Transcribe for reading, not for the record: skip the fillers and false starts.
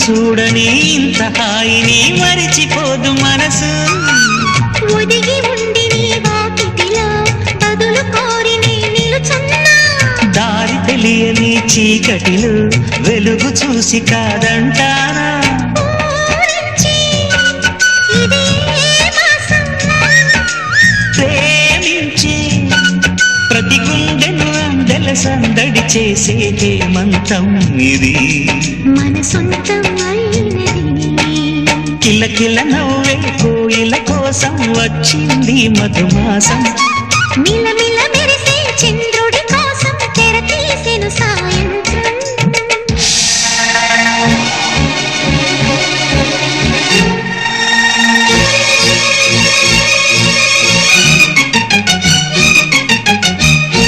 చూడని ఇంత హాయిని మరిచిపోదు మనసు ఒదిగి ఉండి నీ వాకిటిలో బదులు కోరి నీ నిలుచున్నా దారి తెలియని చీకటిలో వెలుగు చూసి కాదంటానా ఊరించి ఇదే మాసం ప్రేమించి ప్రతి గుండెను అందెల సందడి చేసే హేమంతం ఇది మన సొంతం అయినది కిలకిల నవ్వే కోయిల కోసం వచ్చింది మధుమాసం మిలమిల